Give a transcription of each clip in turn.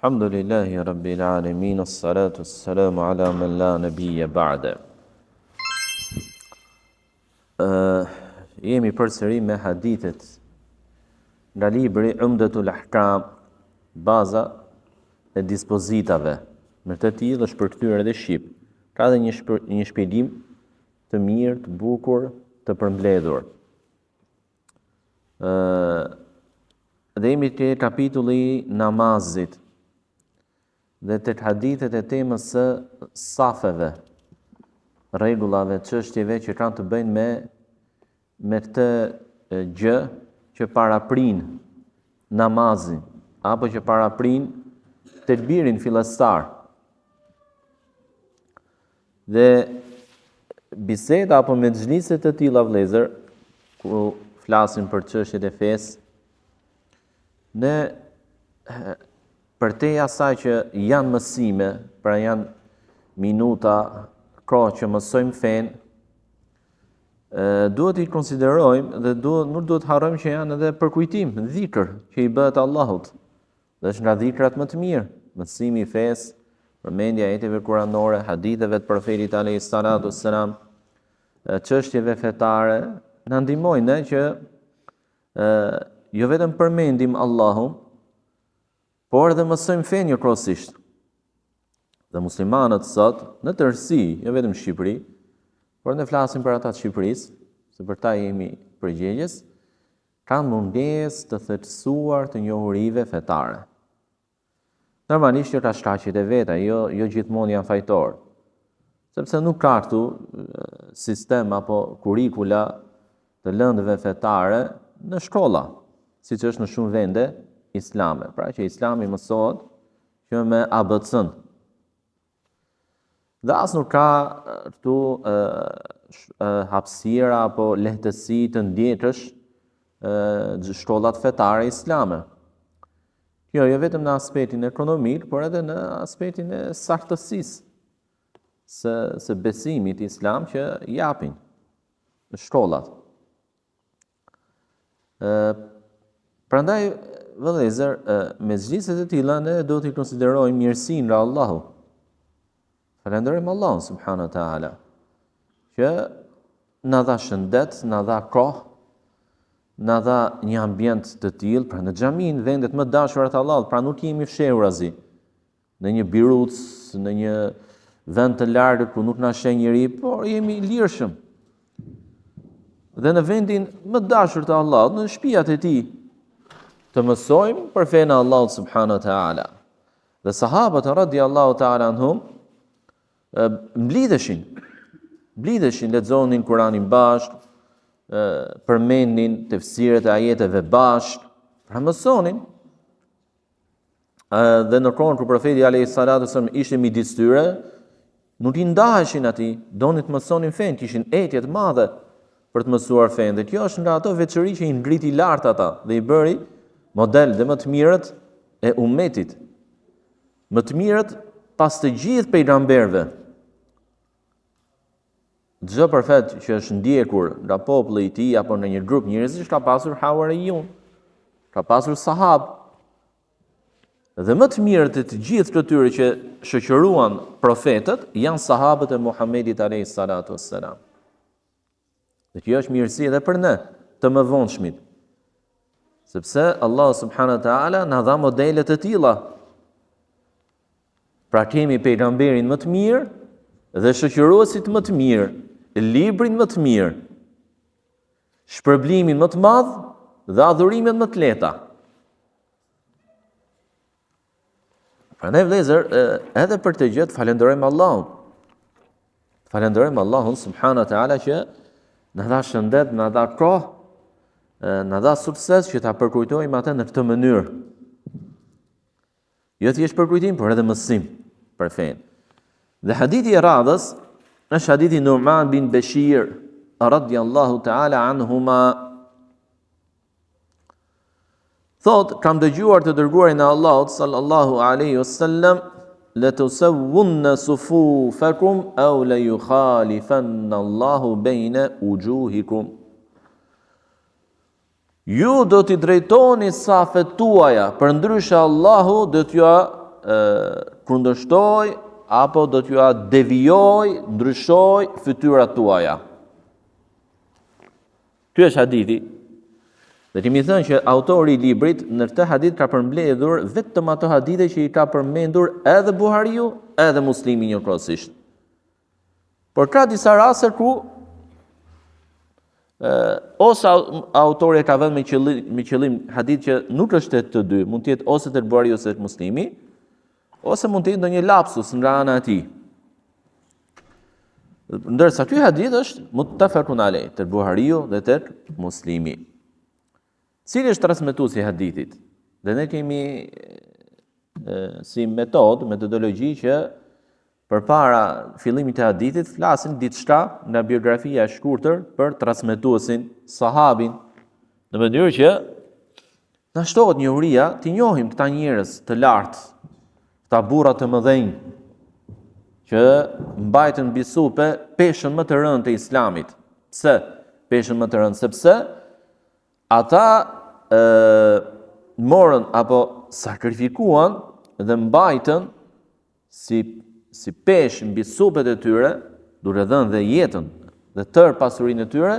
Alhamdulillahi Rabbil Alamin, as-salatu as-salamu ala man la nabiyya ba'da. Jemi përsëri me hadithet nga libri Umdatul Ahkam, baza e dispozitave. Me të tillë është përkthyer edhe shqip. Ka edhe një shpjegim të mirë, të bukur, të përmbledhur. Dhe jemi te kapitulli namazit. Dhe të hadithet e temës së safeve, rregullave, çështjeve që kanë të bëjnë me këtë gjë që paraprin namazin apo që paraprin tekbirin fillestar. Dhe biseda apo mexhlise të tilla vëllezër, ku flasim për çështjet e fesë, ne për te asaj që janë mësime, pra janë minuta, kohë që mësojmë fen, duhet i konsiderojmë dhe nuk duhet harrojmë që janë edhe përkujtim, dhikr që i bëhet Allahut. Dhe është nga dhikrat më të mirë, mësimi i fesë, përmendja e ajeteve kuranore, haditheve të profetit alayhis salatu wassalam, çështjeve fetare, na ndihmojnë që jo vetëm përmendim Allahun, por edhe mësojmë fen njëkohësisht. Dhe muslimanët sot, në tërësi, jo vetëm në Shqipëri, por ne flasim për ata të Shqipërisë, se për ta jemi përgjegjës, kanë mungesë të thellësuar të njohurive fetare. Normalisht jo ka shkaqjet e veta, jo gjithmonë janë fajtor, sepse nuk ka këtu sistem apo kurrikula të lëndëve fetare në shkolla, siç është në shumë vende islame, pra që islami mësohet që me ABC-n. Dhe as nuk ka këtu hapësira apo lehtësi të ndjekësh shkollat fetare islame. Jo vetëm në aspektin ekonomik, por edhe në aspektin e saktësisë së besimit islam që japin në shkollat. Prandaj vëllezër, mezhliset e tilla ne do t'i konsiderojmë mirësinë nga Allahu. Falenderojmë Allahun subhanahu wa taala që na dha shëndet, na dha kohë, na dha një ambient të tillë, pra në xhamin, vendet më dashura të Allahut, pra nuk jemi fshehur azi në një biruc, në një vend të largët ku nuk na sheh njeri, por jemi lirshëm. Dhe në vendin më dashur të Allahut, në shtëpiat e tij, të mësojmë për fenë Allahut subhanahu wa taala. Dhe sahabët radhiyallahu taala anhum mblidheshin, lexonin Kur'anin bashkë, përmendnin tefsiret e ajeteve bashkë, pra mësonin. Dhe në kohën kur profeti alayhis salatu wasallam ishte midis tyre, nuk i ndaheshin atij, donin të mësonin fenë, kishin etje të mëdha për të mësuar fenë. Dhe kjo është nga ato veçori që i ngriti lart ata dhe i bëri model dhe më të mirët e ummetit, më të mirët pas të gjithë pejgamberëve. Çdo profet që është ndjekur nga populli i tij apo në një grup njerëzish ka pasur hawariyun, ka pasur sahab. Dhe më të mirët e të gjithë këtyre që shoqëruan profetët janë sahabët e Muhamedit alayhis salatu wassalam. Dhe kjo është mirësi edhe për ne, të mëvonshmit. Sepse Allah subhanahu wa taala na dha modele të tilla. Pra kemi pejgamberin më të mirë dhe shoqëruesit më të mirë, librin më të mirë, shpërblimin më të madh dhe adhurimet më të lehta. Prandaj vëllezër, edhe për të gjë falenderojmë Allahun. Falenderojmë Allahun subhanahu wa taala që na dha shëndet, na dha kohë, na dha sukses që ta përkujtojmë atë në këtë mënyrë. Jo thjesht përkujtim, por edhe mësim për fenë. Dhe hadithi i radhës është hadithi Nu'man bin Bashir radhiyallahu ta'ala anhuma. Thot, kam dëgjuar të dërguarin e Allahut sallallahu alaihi wasallam, la tusawwunna sufufakum aw la yukhalifanna Allahu bayna wujuhikum. Ju do t'i drejtoni safet tuaja, për ndryshe Allahu do t'ja kundërshtoj apo do t'ju devijoj, ndryshoj fytyrat tuaja. Ky është hadithi. Dhe ti mi thënë që autori i librit në këtë hadith ka përmbledhur vetëm ato hadithe që i ka përmendur edhe Buhariu, edhe Muslimi njëkohësisht. Por ka disa raste ku ose autori ka vënë me qëllim hadith që nuk është të dy, mund të jetë ose të Buhariu ose të Muslimi, ose mund të jetë ndonjë lapsus nga ana e tij. Ndërsa ky hadith është muttafaqun alayh, të Buhariu dhe të Muslimi. Cili është transmetuesi i hadithit? Dhe ne kemi si metodologji që përpara fillimit të hadithit flasim diçka nga biografia e shkurtër për transmetuesin, sahabin, në mënyrë që na shtohet njohuria, të njohim këta njerëz të lartë, këta burra të mëdhenj që mbajtën mbi supe peshën më të rëndë të Islamit. Pse peshën më të rëndë? Sepse ata morën apo sakrifikuan dhe mbajtën si peshë mbi supet e tyre, duke dhënë dhe jetën dhe tërë pasurinë e tyre,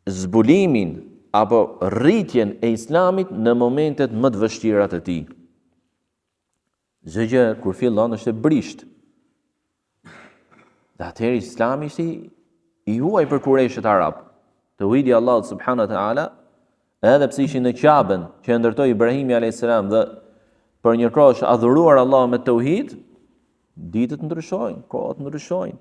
zbulimin apo rritjen e Islamit në momentet më të vështira të tij. Çdo gjë kur fillon është e brisht. Dhe atëherë Islami ishte i huaj për kureshët arab. Tauhidi Allahut subhanahu wa taala, edhe pse ishin në Ka'ben që ndërtoi Ibrahimi alayhis salam dhe për një kohë është adhuruar Allah me tauhid, ditët ndryshojnë, kohët ndryshojnë,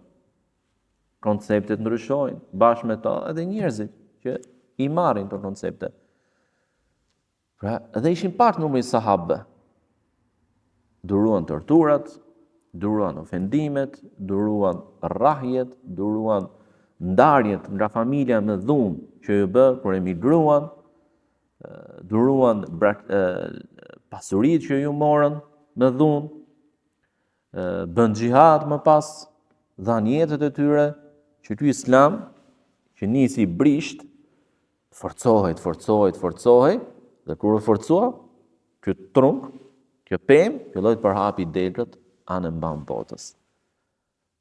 konceptet ndryshojnë, bashkë me to edhe njerëzit që i marrin këto koncepte. Pra, edhe ishin pak numri sahabëve. Duruan torturat, duruan ofendimet, duruan rrahjet, duruan ndarjet nga familja me dhunë që ju bë kur emigruan, duruan pasuritë që ju morën me dhunë, bën xhihad më pas, dhan jetët e tyre, që ky Islam që nisi brisht, forcohej, dhe kur u forcua, ky trunk, kjo pemë, filloi të përhapi degët anë mban botës.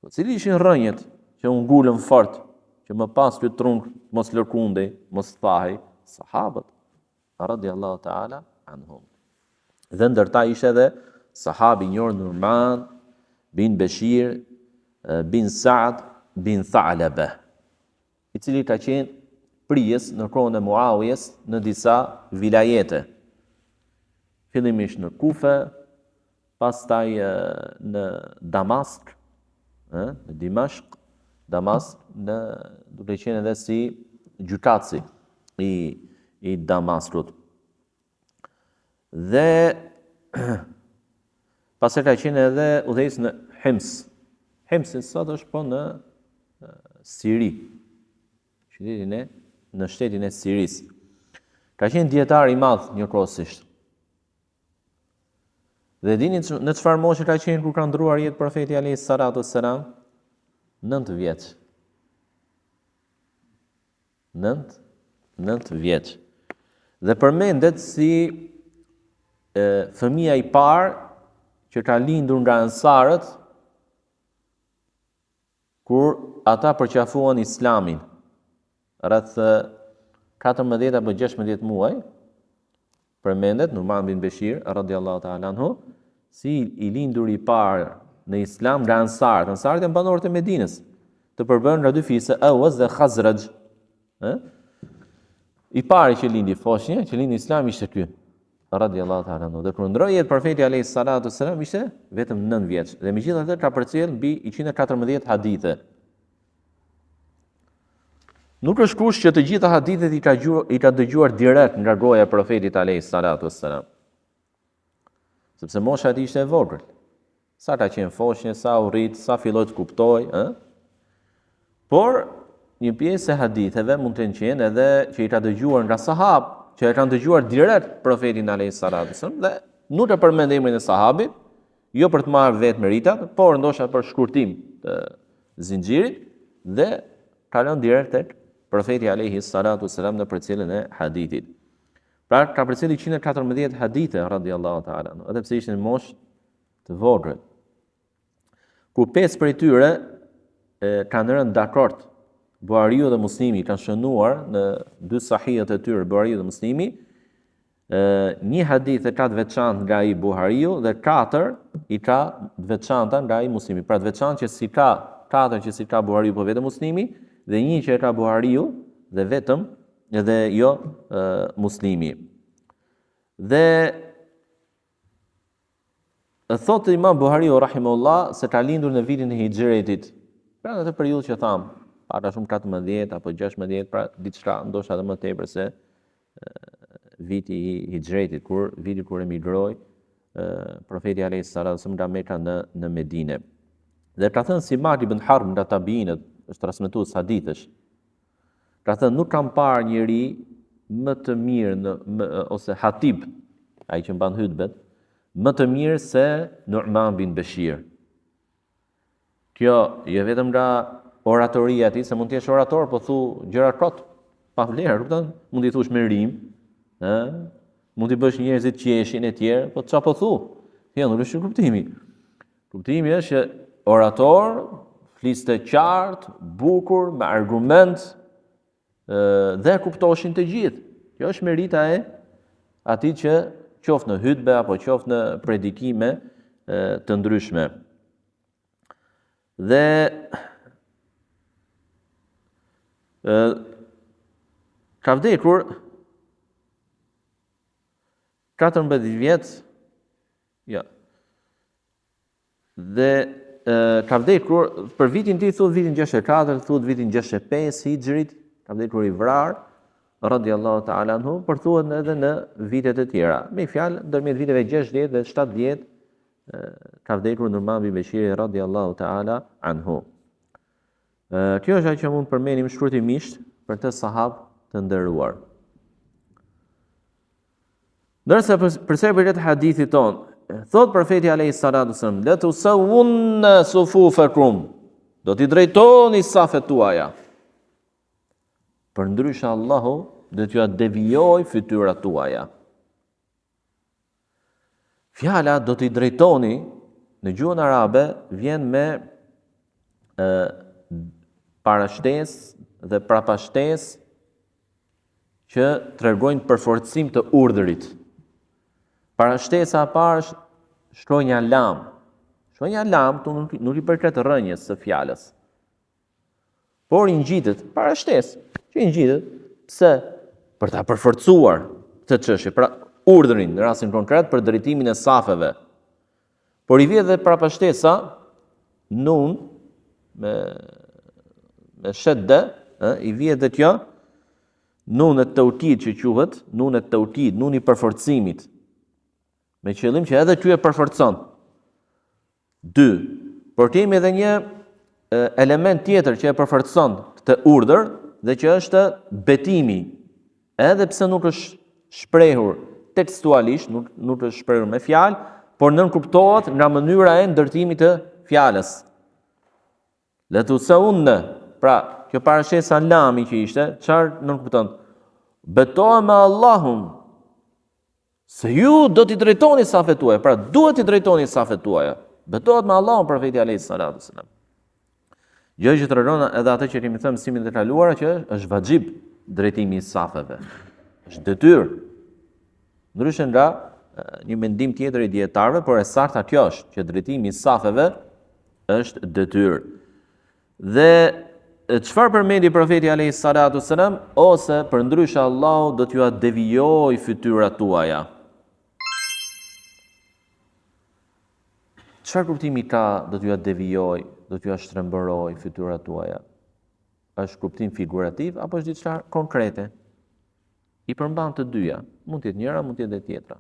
Po cili ishin rrënjët që u ngulën fort, që më pas ky trunk mos lërkundej, mos thahej, sahabët radiallahu ta'ala anhum. Dhe ndërta ishte edhe sahabi njërë Nu'man bin Bashir bin Sa'd bin Tha'laba, i cili ka qenë prijes në kohën e Muawijes në disa vilajete. Fillimisht në Kufe, pastaj në Damask, në Dimashq, Damask, duke qenë edhe si gjykatësi i Damaskut. Dhe pastaj ka qenë edhe udhëheqës në Hims. Hims sot është po në Siri, në shtetin e Sirisë. Ka qenë dietar i madh njëkohësisht. Dhe dini në çfarë moshe ka qenë kur ka ndruar jetë profeti alayhis salatu wassalam? 9 vjeç. 9 vjeç. Dhe përmendet si fëmia i parë që ka lindur nga ansarët kur ata përqafuan Islamin. Rreth 14 apo 16 muaj, përmendet Nu'man bin Bashir radiallahu ta'ala anhu, si i lindur i parë në Islam nga ansarët. Ansarët janë banorët e Medinës, të përbërë nga dy fisë, Aws dhe Khazraj. I pari që lindi foshnjë, që lindi Islam ishte ky, radiallahu ta'ala anhu. Dhe kur ndroi jetë profeti alayhis salatu wassalam ishte vetëm 9 vjeç. Dhe megjithatë ka përcjell mbi 114 hadithe. Nuk është kush që të gjitha hadithet i ka dëgjuar direkt nga goja e profetit alayhis salatu wassalam. Sepse mosha e tij ishte e vogël. Sa ka qenë foshnjë, sa u rrit, sa filloi të kuptoj, Por një pjesë e haditheve mund të qenë edhe që i ka dëgjuar nga sahabë, që e kanë dëgjuar direkt profetin alayhis salatu wassalam dhe nuk e përmend emrin e sahabit, jo për të marrë vetë meritat, por ndoshta për shkurtim të zinxhirit dhe kalon direkt tek profeti alayhis salatu wassalam në përcjelljen e hadithit. Pra ka përcjellë 114 hadithe radhiyallahu ta'ala, edhe pse ishin moshë të vogël. Ku 5 prej tyre kanë rënë dakord, Buhariu dhe Muslimi kanë shënuar në 2 sahihet e tyre, Buhariu dhe Muslimi, një hadith e ka të veçantë nga i Buhariu dhe 4 i ka të veçanta nga i Muslimi. Pra të veçantë që si ka 4 që si ka Buhariu po vetëm Muslimi dhe një që e ka Buhariu dhe vetëm edhe jo Muslimi. Dhe thotë Imam Buhariu rahimahullah se ka lindur në vitin e Hijretit. Pra në atë periudhë që tham, para shumë 14 apo 16, pra diçka ndoshta edhe më tepër se viti i Hijretit, viti kur emigroi profeti alayhis salam nga Mekka në Medinë. Dhe ka thënë Simak ibn Harb nga tabiinët, është transmetues hadithësh. Ka thënë nuk kam parë njeri më të mirë ose Hatib, ai që mban hutbet, më të mirë se Nu'man bin Bashir. Kjo jo vetëm nga oratoria e tij, se mund të jesh orator, po thu gjëra kot, pa vlerë, kupton? Mund t'i thush me rim, mund t'i bësh njerëzit qeshin e tjerë, po çfarë po thu? Jo, nuk është kuptimi. Kuptimi është që orator fliste qartë, bukur, me argument dhe kuptoshin të gjithë. Kjo është merita e atij që qoftë në hutbe apo qoftë në predikime të ndryshme. Dhe ka vdekur 14 vjet, ja. Dhe ka vdekur për vitin ti thot vitin 64, thot vitin 65 Hijrit, ka vdekur i vrar radhiyallahu ta'ala anhu, por thuhet edhe në vitet e tjera. Me fjalë, ndërmjet viteve 60 dhe 70 ka vdekur Nu'man bin Bashir radhiyallahu ta'ala anhu. Kjo është ajo që mund përmendim shkurtimisht për të sahab të nderuar. Ndërsa përse për këtë hadithit ton, thot profeti alayhis salatu wasallam, la tusawwunna sufufakum, do t'i drejtoni safet tuaja. Për ndryshe Allahu do t'ju devijoj fytyrat tuaja. Fjala do t'i drejtoni në gjuhën arabe vjen me parashtesë dhe prapashtesë që tregojnë përforcim të urdhrit. Parashtesa e parë është shkronja lam. Shkronja lam nuk i përket rënjes së fjalës. Por i ngjitet parashtesë, që i ngjitet pse për ta përforcuar këtë çështje, pra urdhrin në rastin konkret për drejtimin e safeve. Por i vjen edhe prapashtesa nun me shedde, i vjen edhe kjo nun e taukid që quhet, nun e taukid, nun i përforcimit. Me qëllim që edhe ky e përforcon. 2. Por kemi edhe një element tjetër që e përforcon këtë urdhër dhe që është betimi. Edhe pse nuk është shprehur tekstualisht, nuk është shprehur me fjalë, por nënkuptohet nga mënyra e ndërtimit të fjalës. La tusaunna, pra, kjo parashtesa lami që ishte, çfarë nënkupton? Betohem me Allahun, se ju do t'i drejtoni safet tuaja, pra duhet t'i drejtoni safet tuaja. Betohet me Allahun profeti alayhis salatu wasalam. Gjë që tregon edhe atë që kemi thënë mësimin e kaluar që është vajib drejtimi i safeve. Është detyrë. Ndryshe nga një mendim tjetër i dietarëve, por e saktë kjo është që drejtimi i safeve është detyrë. Dhe çfarë përmendi profeti alayhis salatu wasalam, ose përndryshe Allahu do t'ju devijoj fytyrat tuaja. Çfarë kuptimi ka do t'ju devijoj, do t'ju shtrembëroj fytyrat tuaja? Është kuptim figurativ apo është diçka konkrete? I përmban të dyja, mund të jetë njëra, mund të jetë tjetra.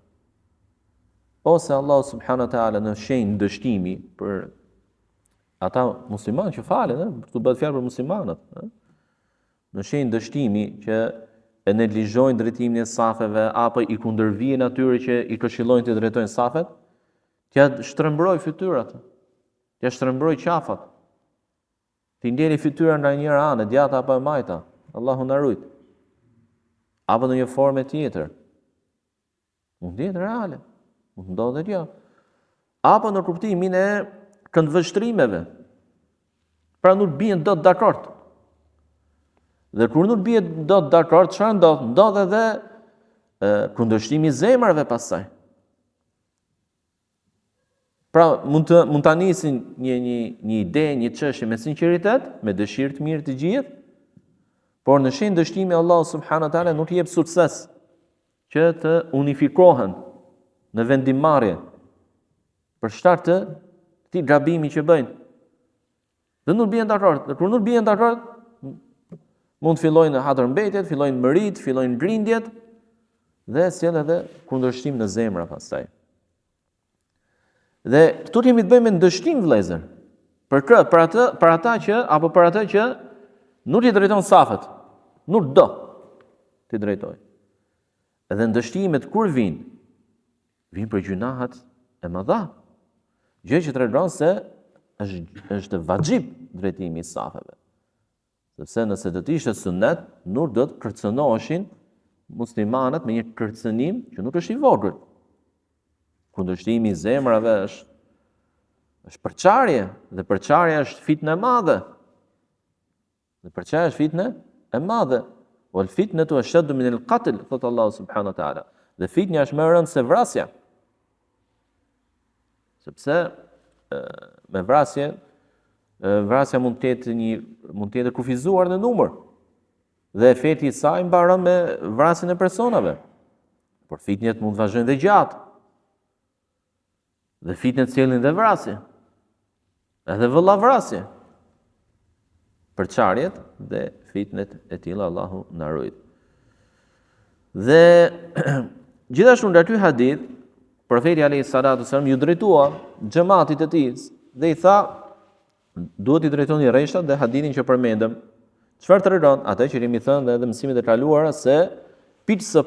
Ose Allahu subhanahu wa taala në shenjë dështimi për ata muslimanë që falen, këtu bëhet fjalë për muslimanët, në shenjë dështimi që e neglizhojnë drejtimin e safeve apo i kundërvijnë atyre që i këshillojnë të drejtojnë safet, t'ja shtrembroj fytyrat, t'ja shtrembroj qafat, t'i ndjeli fytyra nga njëra anë, djata apo e majta, Allahu na ruaj. Apo në një formë tjetër, Mund të jetë reale, mund të ndodhet jo. Apo në kuptimin e këndvështrimeve. Pra nuk bien dot dakord. Dhe kur nuk bie dot dakord, çfarë ndodh? Ndodh edhe kundërshtimi i zemrave pastaj. Pra mund ta nisin një ide, një çështje me sinqeritet, me dëshirë të mirë të gjithë, por në shenjë dështimi Allahu subhanahu wa taala nuk i jep sukses që të unifikohen në vendimmarrje për shkak të këtij gabimi që bëjnë. Dhe nuk bien dakord. Dhe kur nuk bien dakord, mund të fillojnë hatërmbetjet, fillojnë mërit, fillojnë grindjet dhe sjell edhe kundërshtim në zemra pastaj. Dhe këtu kemi të bëjmë me ndështim vëllezër. Për ata që nuk i drejton safet, nuk do t'i drejtoj. Edhe ndështimet kur vinë për gjunahat e mëdha. Gjë që tregon se është vajib drejtimi i safeve. Sepse nëse do të ishte sunnet, nuk do të kërcënoheshin muslimanët me një kërcënim që nuk është i vogël. Kundërshtimi i zemrave është përçarje, dhe përçarja është fitnë e madhe. Dhe përçarja është fitnë e madhe. Wal fitnatu ashaddu min al-qatl, thot Allahu subhanahu wa taala. Dhe fitnja është më e rëndë se vrasja. Sepse me vrasja mund të jetë kufizuar në numër. Dhe efekti i saj mbaron me vrasjen e personave. Por fitnjet mund të vazhdojnë dhe gjatë. Dhe fitnet sjellin dhe vrasje. Edhe vëllavrasje. Përçarjet dhe fitnet e tilla Allahu na ruaj. Dhe gjithashtu nga ky hadith, profeti alayhi salatu wasallam ju drejtua xhamatit të tij dhe i tha, duhet i drejtoni rreshtat dhe hadithin që përmendëm. Çfarë tregon? Atë që kemi thënë edhe mësimet e kaluara se pikë së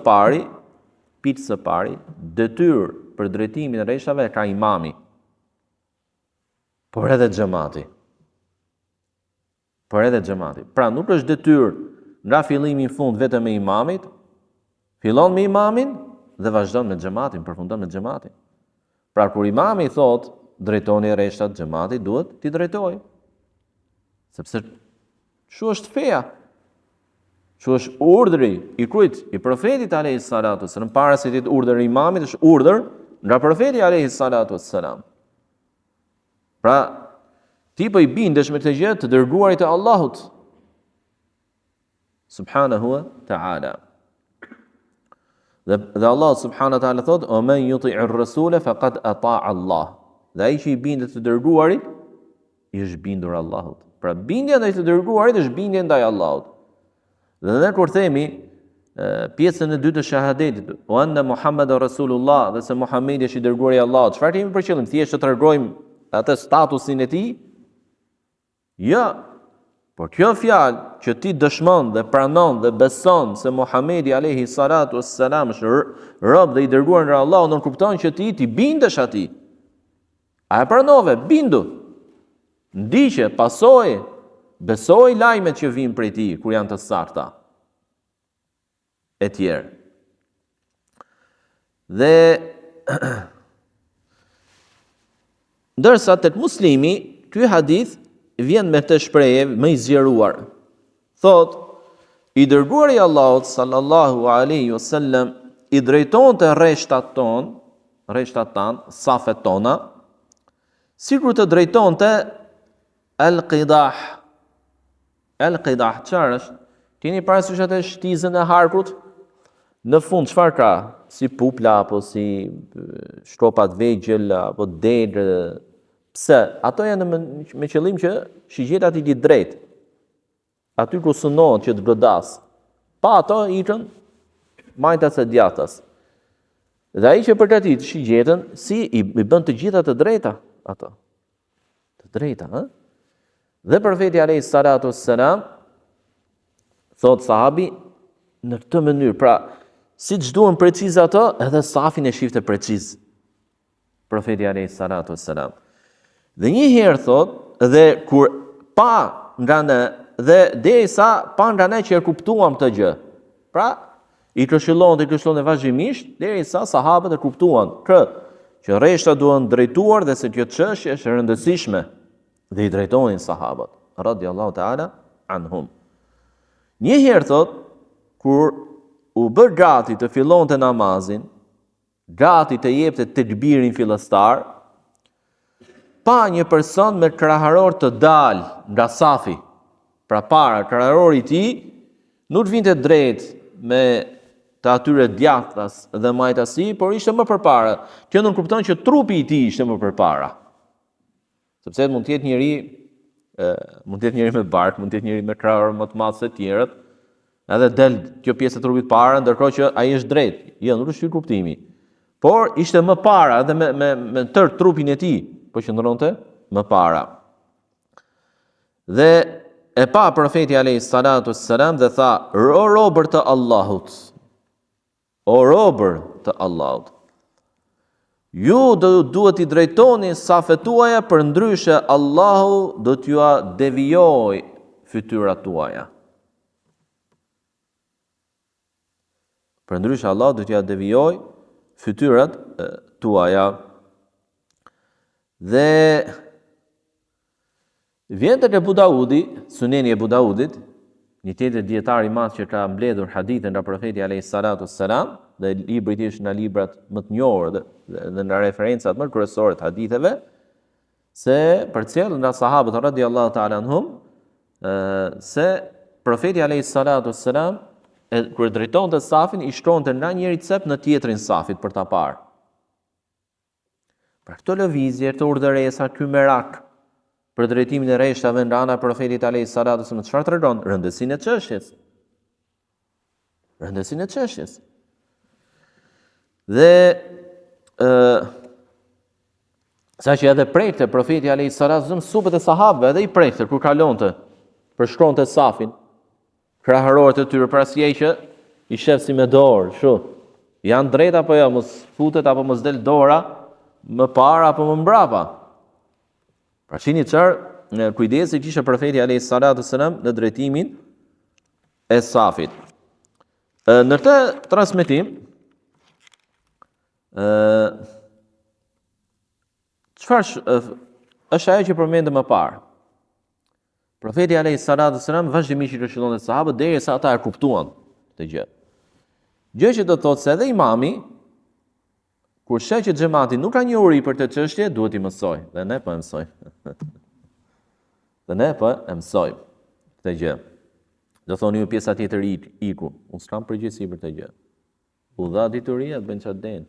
pari, detyrë për drejtimin e rreshtave ka imami. Por edhe xhamati. Pra nuk është detyrë nga fillimi në fund vetëm me imamit, fillon me imamin dhe vazhdon me xhamatin, përfundon me xhamatin. Pra kur imami thot drejtoni rreshtat, xhamati duhet t'i drejtojë. Sepse çu është feja. Çu është urdhri i kujt? I profetit alayhi salatu wasallam, para se të urdhër i imamit është urdhër nga profeti alayhi salatu wasallam. Pra ti po i bindesh me këtë gjë të dërguarit e Allahut subhanahu wa ta'ala. Dhe Allah subhanahu wa ta'ala thot: "O men yuti'ir rasula faqad ata'a Allah." Dhe ai që i bindet të dërguarit, i është bindur Allahut. Pra bindja ndaj të dërguarit është bindje ndaj Allahut. Dhe ne kur themi pjesën e dytë të shahadetit, o anna Muhammadur Rasulullah, dhe se Muhamedi është i dërguari i Allahut, çfarë kemi për qëllim? Thjesht të tregojmë atë statusin e tij? Jo. Por kjo fjalë që ti dëshmon dhe pranon dhe beson se Muhamedi alayhi salatu wassalam është rob dhe i dërguar nga Allahu, nuk kupton që ti bindesh atij. A e pranove? Bindu. Ndiqe, pasoj, besoj lajmet që vijnë prej tij kur janë të sakta. E tjerë. Dhe ndërsa tek Muslimi, ky hadith vjen me të shprehje më i zgjeruar. Thot, i dërguari i Allahut sallallahu alaihi wasallam i drejtonte rreshtat tan, safet tona, sikur të drejtonte al-qidah. Al-qidah çfarë është? Keni parasysh atë shtizën e harkut? Në fund çfarë ka? Si pupla apo si shtropat vegjël apo dedë. Pse? Ato janë me qëllim që shigjetat i drejt. Aty ku synohet që të godas. Pa ato ikën majtas e djathtas. Dhe ai që përgatit shigjetën, si i bën të gjitha të drejta ato. Të drejta, ha? Dhe profeti alayhi salatu wassalam thot sahabi në këtë mënyrë, pra siç duhen preciz ato, edhe safin e shifte preciz. Profeti alayhi salatu wassalam. Dhe një herë thot, dhe kur pa nga ne, dhe derisa pa nga ne që e kuptuam këtë gjë. Pra, I këshillonte vazhdimisht derisa sahabët e kuptuan që rreshta duhen drejtuar dhe se kjo çështje është e rëndësishme dhe i drejtonin sahabët radhiyallahu ta'ala anhum. Një herë thot, kur u bë gati të fillonte namazin, gati të jepte tekbirin fillestar, pa një person me kraharor të dal nga safi. Pra para, kraharori i tij nuk vinte drejt me të atyre djathtas dhe majtasi, por ishte më përpara. Kjo nuk kupton që trupi i tij ishte më përpara. Sepse mund të jetë njëri me bark, mund të jetë njëri me krahor më të madh se të tjerët, edhe del kjo pjesë e trupit para, ndërkohë që ai është drejt. Jo, nuk është ky kuptimi. Por ishte më para edhe me tërë trupin e tij, po qëndronte më para. Dhe e pa profeti alayhi salatu wassalam dhe tha: "O robër të Allahut, o robër të Allahut, ju duhet i drejtoni safet tuaja, për ndryshe Allahu do t'ju devijoj fytyrat tuaja." Për ndryshe Allahu do t'ju devijoj fytyrat tuaja. Dhe vjen tek Abu Daudi, Suneni Abu Daudit, një tjetër dietar i madh që ka mbledhur hadithe nga profeti alayhi salatu wassalam, dhe libri i tij është nga librat më të njohur dhe nga referencat më kryesore të haditheve, se përcjell nga sahabët radhiyallahu ta'ala anhum se profeti alayhi salatu wassalam kur drejtonte safin, i shkronte nga njëri cep në tjetrin safit për ta parë. Pra këto lëvizje të urdhëresa, ky merak për drejtimin e rreshtave nga ana e profetit alayhi salatu wasallam, çfarë tregon? Rëndësinë e çështjes. Rëndësinë e çështjes. Dhe saqë edhe prekte profeti alayhi salatu wasallam supët e sahabëve, edhe i prekte kur kalonte, përshkronte safin, krahërorët e tyre, pra si ai që i shef si me dorë, kështu. Janë drejt apo jo, mos futet apo mos del dora më para apo më mbrapa. Pra shihni çfarë kujdesi kishte profeti alayhi salatu wasalam në drejtimin e safit. Në këtë transmetim çfarë është ajo që përmendëm më parë? Profeti alayhi salatu wasalam vazhdimisht i këshillonte sahabët derisa ata e kuptuan këtë gjë. Gjë që do të thotë se edhe imami, kur sheh që xhamati nuk ka njohuri për këtë çështje, duhet i mësoj. Dhe ne po e mësojmë. Dhe ne po e mësojmë këtë gjë. Do thoni ju pjesa tjetër iku. Unë s'kam përgjegjësi për këtë gjë. U dha dituria të bën çfarë den.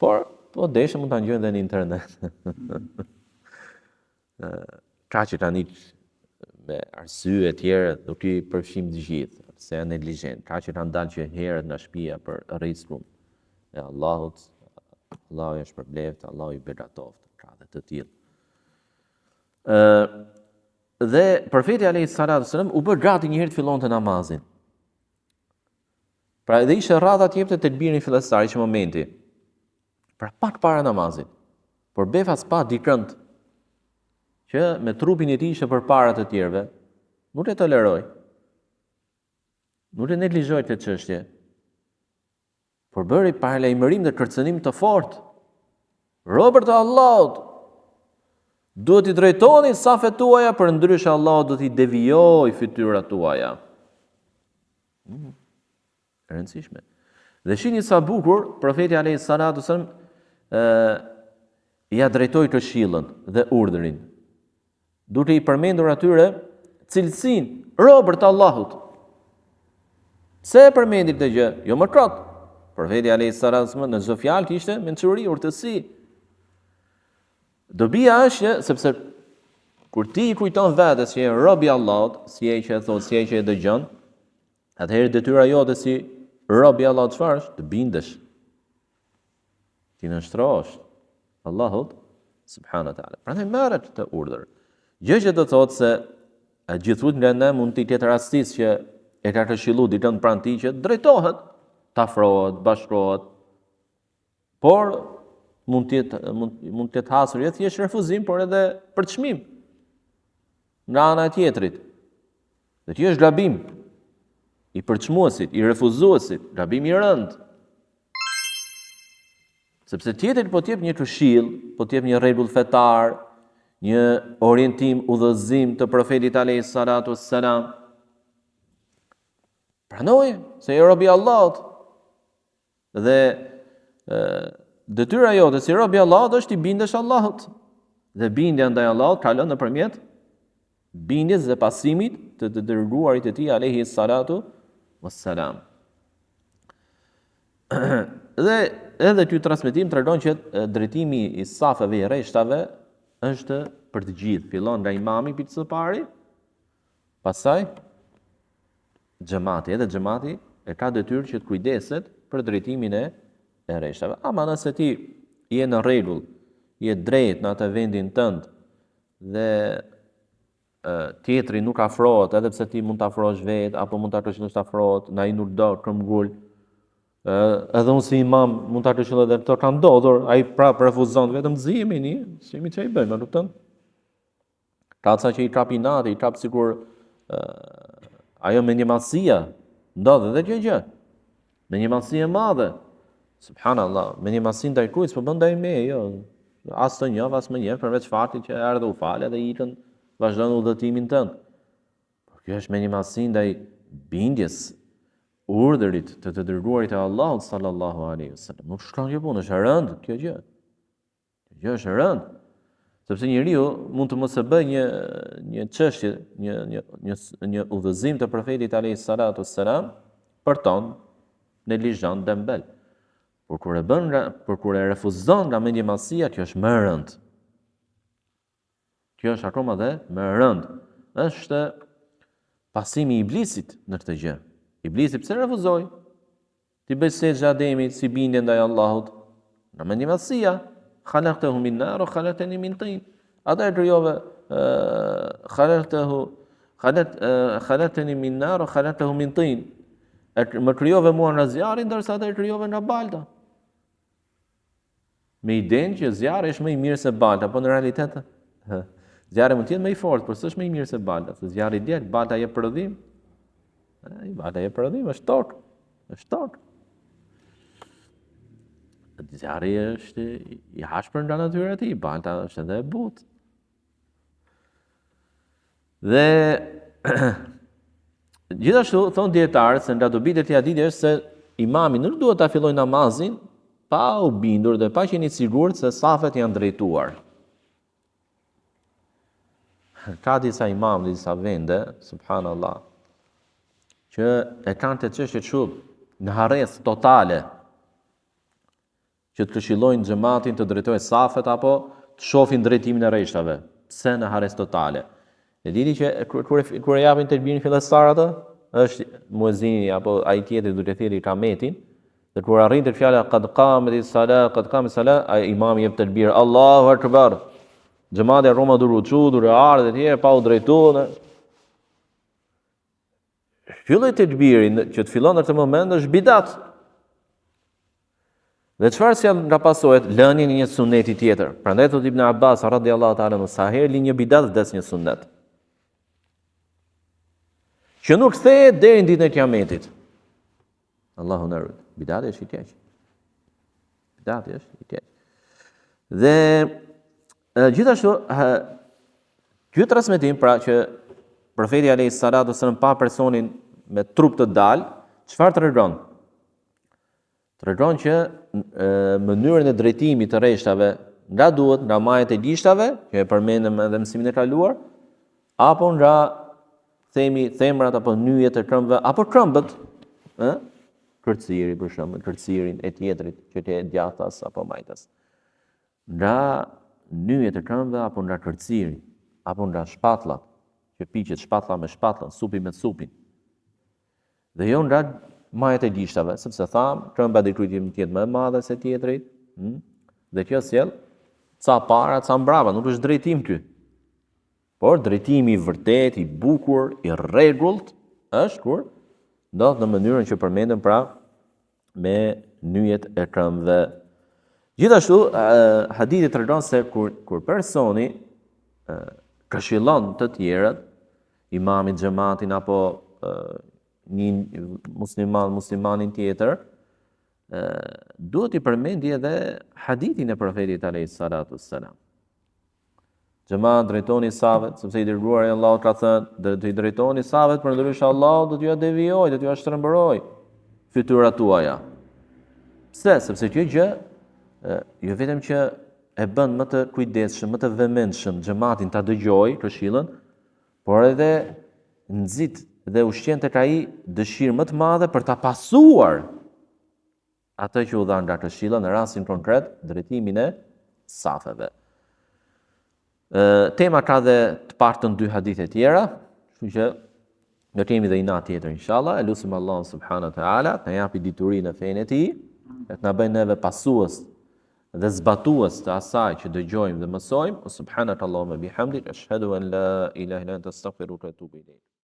Por po deshë mund ta ngjojnë edhe në internet. Ka që tani me arsye të tjera nuk i përfshim të gjithë, se janë neglizhent. Ka që kanë dalë që herët nga shtëpia për rrezikun e Allahut, Allahu është përbleft, Allahu i begatoft, ka dhe të tillë. Dhe profeti alayhi salatu wasallam u bë gati një herë të fillonte namazin. Pra edhe ishte rradha të jepte tekbirin fillestar, ishte momenti. Pra pak para namazit. Por befas pa dikënd që me trupin e tij ishte përpara të tjerëve, nuk e toleroi. Nuk e neglizhoi këtë çështje. Por bëri paralajmërim dhe kërcënim të fortë. Robër të Allahut, duhet i drejtoni safet tuaja, për ndryshe Allahu do t'i devijoj fytyrat tuaja. Rëndësishme. Dhe shihni sa bukur profeti alayhi salatu wasallam ja drejtoi këshillën dhe urdhrin, duke i përmendur atyre cilësinë robër të Allahut. Pse e përmendi këtë gjë? Jo më kot. Profeti alayhi salatu wasallam në çdo fjalë kishte mençuri, urtësi. Dobia është sepse kur ti i kujton vetes që je rob i Allahut, si ai që e thot, si ai që e dëgjon, atëherë detyra jote si rob i Allahut çfarë është? Të bindesh. Ti nështrosh Allahut subhanahu wa taala. Prandaj merret këtë urdhër. Gjë që do thotë se gjithmonë nga ne mund të ketë rastis që e ka këshilluar dikën pranë tij që drejtohet, të afrohet, bashkohet. Por mund të jetë hasur jo thjesht refuzim, por edhe për çmim nga ana e tjetrit. Dhe kjo është gabim. i përçmuesit, i refuzuesit, gabim i rënd. Sepse tjetër po t'jep një këshill, po t'jep një rregull fetar, një orientim, udhëzim të profetit alayhis salatu wassalam. Pranoje se je robi Allahut. Dhe detyra jote si robi Allahut është i bindesh Allahut. Dhe bindja ndaj Allahut kalon nëpërmjet bindjes dhe pasimit të dërguarit e tij alayhis salatu wassalam. Dhe edhe ky transmetim tregon që drejtimi i safeve i rreshtave është për të gjithë. Fillon nga imami pikë së pari, pastaj xhamati, edhe xhamati e ka detyrë që të kujdeset për drejtimin e rreshtave. Ama nëse ti je në rregull, je drejt në atë vendin tënd dhe tjetri nuk afrohet, edhe pse ti mund të afrohesh vetë apo mund ta këshillosh të afrohet, na i nuk do këmbgul. Edhe unë si imam mund ta këshilloj edhe këto kanë ndodhur, ai prapë refuzon vetëm zihemi, shemi çai bëjmë, a kupton? Ka ca që i trap inati, i trap sikur ajo me një madhësia, ndodh edhe kjo gjë. Me një madhësi e madhe. Subhanallahu, me një madhësi ndaj kujt, s'po bën ndaj me, jo. As të njeh, as më njeh, përveç faktit që erdhë u falë dhe ikën, vazhdon udhëtimin tënd. Por kjo është me një madhësi ndaj bindjes, urdhërit të dërguarit e Allahut sallallahu alaihi wasallam. Nuk shkon kjo punë, është e rëndë kjo gjë. Kjo gjë është e rëndë. Sepse njeriu mund të mos e bëjë një çështje, një udhëzim të profetit alayhis salatu wassalam për ton neglizhant dembel. Por kur e bën por kur e refuzon nga mendjemadhësia, kjo është më e rëndë. Kjo është akoma dhe më e rëndë. Është pasimi i iblisit në këtë gjë. Iblisi pse refuzoi? Ti bëj sejdë Ademit si bindje ndaj Allahut. Nga mendjemadhësia, khalaqtahu min nar wa khalaqtani min tin. Ata e krijove khalaqtani min nar wa khalaqtahu min tin. Më krijove mua nga zjarri, ndërsa ata e krijove nga balta. Me idenë që zjarri është më i mirë se balta, po në realitet zjarri mund të jetë më i fortë, por s'është më i mirë se balta, se zjarri del, balta jep prodhim. Balta jep prodhim, është tokë. Është tokë. Zjarri është i hashpër nga natyra e tij, balta është edhe e butë. Dhe gjithashtu thon dietarët se nga dobitë e këtij hadithi është se imami nuk duhet ta fillojë namazin pa u bindur dhe pa qenë i sigurt se safet janë drejtuar. Ka disa imam, disa vende, subhanallah, që e kanë të çështje kështu në harres totale, që të këshillojnë xhamatin të drejtojë safet apo të shohin drejtimin e rreshtave. Pse në harres totale? E dini që kur e japin telbirin fillestar atë, është muezini apo ai tjetri duke thirrë ikametin, dhe kur arrin te fjala qad qametis salat, ai imami jep telbir Allahu akbar. Xhamati Roma duhet duke ardhur dhe tjerë pa u drejtuar. Filloi telbirin që të fillon në këtë moment është bidat. Dhe çfarë sjell nga pasohet lënien e një suneti tjetër. Prandaj thot Ibn Abbas radhiyallahu ta'ala anhu sa herë një bidat vdes një sunet. Që nuk kthehet deri në ditën e Kiametit. Allahu na rujt. Bidati është i keq. Bidati është i keq. Dhe gjithashtu ky transmetim pra që profeti alayhis salatu wasallam pa personin me trup të dal, çfarë tregon? Tregon që mënyrën e drejtimit të rreshtave nga duhet nga majet e gishtave, që e përmendëm edhe mësimin e kaluar, apo nga themrat apo nyjet e këmbëve apo këmbët, kërciri për shembull, kërcirin e tjetrit që të djathtas apo majtas. Nga nyjet e këmbëve apo nga kërciri, apo nga shpatullat, që piqet shpatulla me shpatullën, supi me supin. Dhe jo nga majet e gishtave, sepse tham, këmba dikur të jetë më e madhe se tjetrit, dhe kjo sjell ca para, ca mbrapa, nuk është drejtim ky. Por drejtimi i vërtet, i bukur, i rregullt është kur ndodh në mënyrën që përmendëm pra me nyjet e këmbëve. Gjithashtu hadithi tregon se kur personi këshillon të tjerët, imamin, xhamatin apo një muslimanin tjetër, duhet i përmendi edhe hadithin e profetit alayhis salatu wassalam. Xhamat drejtoni sahabët, sepse i dërguari i Allahut ka thënë, do i drejtoni sahabët, për ndryshe Allahu do t'ju devijoj, do t'ju shtrembëroj fytyrat tuaja. Pse? Sepse kjo gjë jo vetëm që e bën më të kujdesshëm, më të vëmendshëm xhamatin ta dëgjoj këshillën, por edhe nxit dhe ushqen tek ai dëshirë më të madhe për ta pasuar atë që u dha nga këshilla, në rastin konkret drejtimin e safeve. Tema ka dhe të partën 2 hadithe tjera, kështu që do kemi dhe një natë tjetër inshallah. Elusim Allahun subhanahu wa taala të na japi diturinë në fenë e tij, të na bëjë neve pasues dhe zbatues të asaj që dëgjojmë dhe mësojmë. Subhanakallahumma bihamdik, ashhadu an la ilaha illa anta astaghfiruka wa atubu ilayk.